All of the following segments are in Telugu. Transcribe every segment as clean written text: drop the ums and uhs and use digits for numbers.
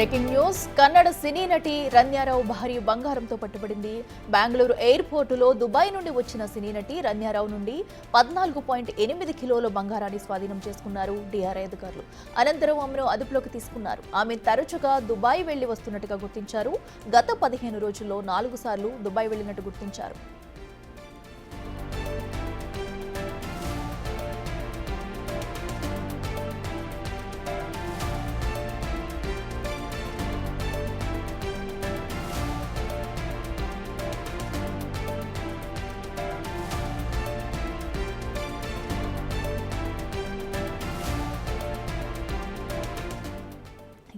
Breaking news. కన్నడ సినీ నటి రన్యారావు భారీ బంగారంతో పట్టుబడింది. బెంగళూరు ఎయిర్పోర్టులో దుబాయ్ నుండి వచ్చిన సినీ నటి రన్యారావు నుండి 14.8 కిలోల బంగారాన్ని స్వాధీనం చేసుకున్నారు డిఆర్ఐ అధికారులు. అనంతరం ఆమెను అదుపులోకి తీసుకున్నారు. ఆమె తరచుగా దుబాయ్ వెళ్లి వస్తున్నట్టుగా గుర్తించారు. గత 15 రోజుల్లో 4 సార్లు దుబాయ్ వెళ్లినట్టు గుర్తించారు.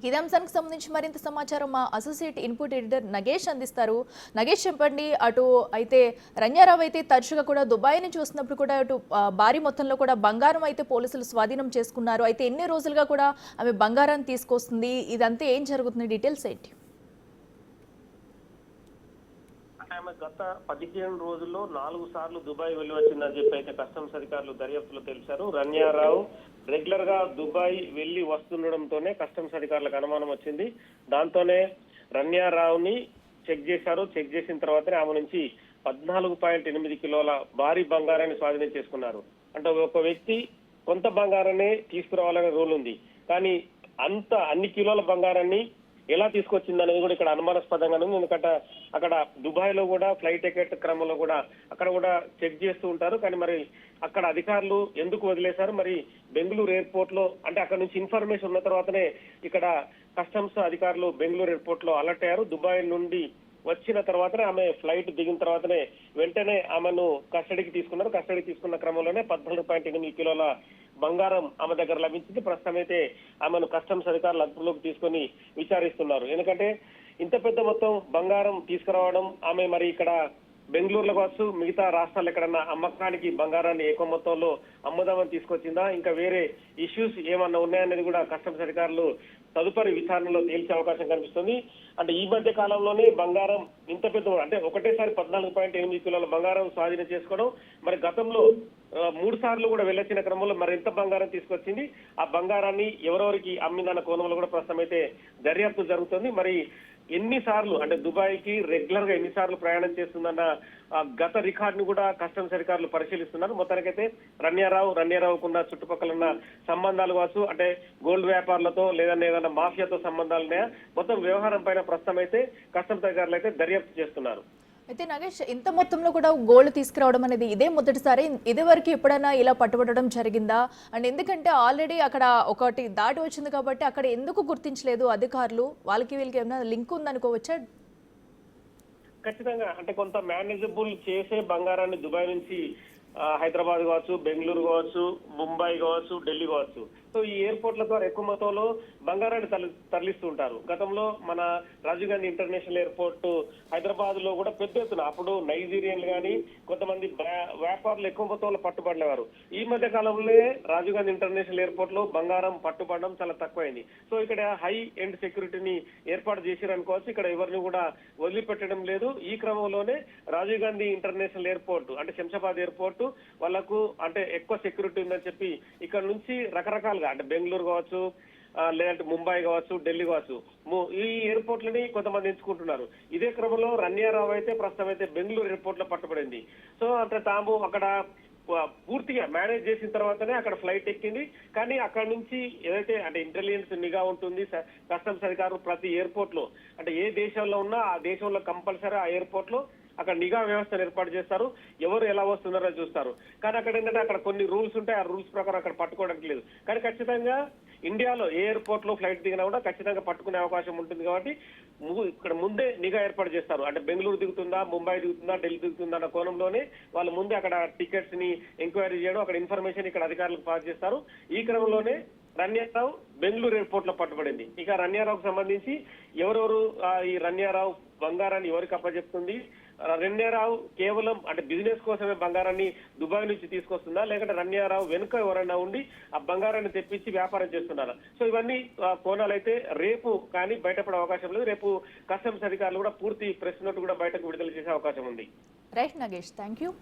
ఇదే అంశానికి సంబంధించి మరింత సమాచారం మా అసోసియేట్ ఇన్పుట్ ఎడిటర్ నగేష్ అందిస్తారు. నగేష్, చెప్పండి. అటు అయితే రన్యారావు అయితే తరచుగా కూడా దుబాయ్ని చూసినప్పుడు కూడా అటు భారీ మొత్తంలో కూడా బంగారం అయితే పోలీసులు స్వాధీనం చేసుకున్నారు. అయితే ఎన్ని రోజులుగా కూడా ఆమె బంగారాన్ని తీసుకొస్తుంది, ఇదంతా ఏం జరుగుతుంది, డీటెయిల్స్ ఏంటి? ఆమె గత 15 రోజుల్లో 4 సార్లు దుబాయ్ వెళ్లి వచ్చిందని చెప్పి అయితే కస్టమ్స్ అధికారులు దర్యాప్తులో తెలిపారు. రన్యారావు రెగ్యులర్ గా దుబాయ్ వెళ్లి వస్తుండడంతోనే కస్టమ్స్ అధికారులకు అనుమానం వచ్చింది. దాంతోనే రన్యారావుని చెక్ చేశారు. చెక్ చేసిన తర్వాతనే ఆమె నుంచి 14.8 కిలోల భారీ బంగారాన్ని స్వాధీనం చేసుకున్నారు. అంటే ఒక వ్యక్తి కొంత బంగారాన్ని తీసుకురావాలనే రూల్ ఉంది, కానీ అన్ని కిలోల బంగారాన్ని ఎలా తీసుకొచ్చింది అనేది కూడా ఇక్కడ అనుమానాస్పదంగానే ఉంది. ఎందుకంటే అక్కడ దుబాయ్ లో కూడా ఫ్లైట్ టికెట్ క్రమంలో కూడా అక్కడ కూడా చెక్ చేస్తూ ఉంటారు. కానీ మరి అక్కడ అధికారులు ఎందుకు వదిలేశారు? మరి బెంగళూరు ఎయిర్పోర్ట్ లో అంటే అక్కడ నుంచి ఇన్ఫర్మేషన్ ఉన్న తర్వాతనే ఇక్కడ కస్టమ్స్ అధికారులు బెంగళూరు ఎయిర్పోర్ట్ లో అలర్ట్ అయ్యారు. దుబాయ్ నుండి వచ్చిన తర్వాతనే ఆమె ఫ్లైట్ దిగిన తర్వాతనే వెంటనే ఆమెను కస్టడీకి తీసుకున్నారు. కస్టడీకి తీసుకున్న క్రమంలోనే 14.8 కిలోల బంగారం ఆమె దగ్గర లభించింది. ప్రస్తుతం అయితే ఆమెను కస్టమ్స్ అధికారులు అదుపులోకి తీసుకొని విచారిస్తున్నారు. ఎందుకంటే ఇంత పెద్ద మొత్తం బంగారం తీసుకురావడం, ఆమె మరి ఇక్కడ బెంగళూరులో కావచ్చు మిగతా రాష్ట్రాలు ఎక్కడన్నా అమ్మకానికి బంగారాన్ని ఎక్కువ మొత్తంలో అమ్ముదామని తీసుకొచ్చిందా, ఇంకా వేరే ఇష్యూస్ ఏమన్నా ఉన్నాయనేది కూడా కస్టమ్స్ అధికారులు తదుపరి విచారణలో తేల్చే అవకాశం కనిపిస్తుంది. అంటే ఈ మధ్య కాలంలోనే బంగారం ఇంత పెద్ద అంటే ఒకటేసారి 14.8 కిలోల బంగారం స్వాధీనం చేసుకోవడం, మరి గతంలో 3 సార్లు కూడా వెళ్ళొచ్చిన క్రమంలో మరి ఎంత బంగారం తీసుకొచ్చింది, ఆ బంగారాన్ని ఎవరెవరికి అమ్మిందన్న కోణంలో కూడా ప్రస్తుతం అయితే దర్యాప్తు జరుగుతుంది. మరి ఎన్నిసార్లు అంటే దుబాయ్ కి రెగ్యులర్ గా ఎన్నిసార్లు ప్రయాణం చేస్తుందన్న గత రికార్డ్ ను కూడా కస్టమ్స్ అధికారులు పరిశీలిస్తున్నారు. మొత్తానికైతే రన్యారావుకున్న చుట్టుపక్కల ఉన్న సంబంధాలు కావచ్చు, అంటే గోల్డ్ వ్యాపారులతో ఏదైనా మాఫియాతో సంబంధాలు ఉన్నాయా, మొత్తం వ్యవహారం పైన ప్రస్తుతం అయితే కస్టమ్స్ అధికారులు అయితే దర్యాప్తు చేస్తున్నారు. అయితే నగేష్, ఇంత మొత్తంలో కూడా గోల్డ్ తీసుకురావడం అనేది ఇదే మొదటిసారి? ఇదివరకు ఎప్పుడైనా ఇలా పట్టుబడడం జరిగిందా? అండ్ ఎందుకంటే ఆల్రెడీ అక్కడ ఒకటి దాటి వచ్చింది కాబట్టి అక్కడ ఎందుకు గుర్తించలేదు అధికారులు? వాళ్ళకి వీళ్ళకి ఏమైనా లింక్ ఉందనుకోవచ్చా? ఖచ్చితంగా అంటే కొంత మేనేజబుల్ చేసే బంగారాన్ని దుబాయ్ నుంచి హైదరాబాద్ కావచ్చు, బెంగళూరు కావచ్చు, ముంబై కావచ్చు, ఢిల్లీ కావచ్చు, సో ఈ ఎయిర్పోర్ట్ల ద్వారా ఎక్కువ మొత్తంలో బంగారాన్ని తరలిస్తూ ఉంటారు. గతంలో మన రాజీవ్ గాంధీ ఇంటర్నేషనల్ ఎయిర్పోర్ట్ హైదరాబాద్ లో కూడా పెద్ద ఎత్తున అప్పుడు నైజీరియన్లు కానీ కొంతమంది వ్యాపారులు ఎక్కువ మొత్తంలో పట్టుబడలేవారు. ఈ మధ్య కాలంలో రాజీవ్ గాంధీ ఇంటర్నేషనల్ ఎయిర్పోర్ట్ లో బంగారం పట్టుబడడం చాలా తక్కువైంది. సో ఇక్కడ హై ఎండ్ సెక్యూరిటీని ఏర్పాటు చేశారనుకోవచ్చు. ఇక్కడ ఎవరిని కూడా వదిలిపెట్టడం లేదు. ఈ క్రమంలోనే రాజీవ్ గాంధీ ఇంటర్నేషనల్ ఎయిర్పోర్ట్ అంటే శంషాబాద్ ఎయిర్పోర్ట్ వాళ్ళకు అంటే ఎక్కువ సెక్యూరిటీ ఉందని చెప్పి ఇక్కడ నుంచి రకరకాలుగా అంటే బెంగళూరు కావచ్చు, లేదంటే ముంబై కావచ్చు, ఢిల్లీ కావచ్చు, ఈ ఎయిర్పోర్ట్లని కొంతమంది ఎంచుకుంటున్నారు. ఇదే క్రమంలో రన్యారావు అయితే ప్రస్తుతం అయితే బెంగళూరు ఎయిర్పోర్ట్ లో పట్టుబడింది. సో అంటే తాము అక్కడ పూర్తిగా మేనేజ్ చేసిన తర్వాతనే అక్కడ ఫ్లైట్ ఎక్కింది. కానీ అక్కడ నుంచి ఏదైతే అంటే ఇంటెలిజెన్స్ నిఘా ఉంటుంది, కస్టమ్స్ అధికారులు ప్రతి ఎయిర్పోర్ట్ లో అంటే ఏ దేశంలో ఉన్నా ఆ దేశంలో కంపల్సరీ ఆ ఎయిర్పోర్ట్ లో అక్కడ నిఘా వ్యవస్థను ఏర్పాటు చేస్తారు. ఎవరు ఎలా వస్తున్నారో చూస్తారు. కానీ అక్కడ ఏంటంటే అక్కడ కొన్ని రూల్స్ ఉంటాయి. ఆ రూల్స్ ప్రకారం అక్కడ పట్టుకోవడానికి లేదు. కానీ ఖచ్చితంగా ఇండియాలో ఏ ఎయిర్పోర్ట్ లో ఫ్లైట్ దిగినా కూడా ఖచ్చితంగా పట్టుకునే అవకాశం ఉంటుంది. కాబట్టి ఇక్కడ ముందే నిఘా ఏర్పాటు చేస్తారు. అంటే బెంగళూరు దిగుతుందా, ముంబై దిగుతుందా, ఢిల్లీ దిగుతుందా అన్న కోణంలోనే వాళ్ళు ముందే అక్కడ టికెట్స్ ని ఎంక్వైరీ చేయడం, అక్కడ ఇన్ఫర్మేషన్ ఇక్కడ అధికారులకు పాస్ చేస్తారు. ఈ క్రమంలోనే రన్యారావు బెంగళూరు ఎయిర్పోర్ట్ లో పట్టుబడింది. ఇక రన్యారావుకు సంబంధించి ఎవరెవరు ఈ రన్యారావు బంగారాన్ని ఎవరికి అప్పచెప్తుంది, రన్యారావు కేవలం అంటే బిజినెస్ కోసమే బంగారాన్ని దుబాయ్ నుంచి తీసుకొస్తుందా, లేకుంటే రన్యారావు వెనుక ఎవరైనా ఉండి ఆ బంగారాన్ని తెప్పించి వ్యాపారం చేస్తున్నారా? సో ఇవన్నీ కోణాలు అయితే రేపు కానీ బయటపడే అవకాశం లేదు. రేపు కస్టమ్స్ అధికారులు కూడా పూర్తి ప్రెస్ నోట్ కూడా బయటకు విడుదల చేసే అవకాశం ఉంది. Right Nagesh, thank you.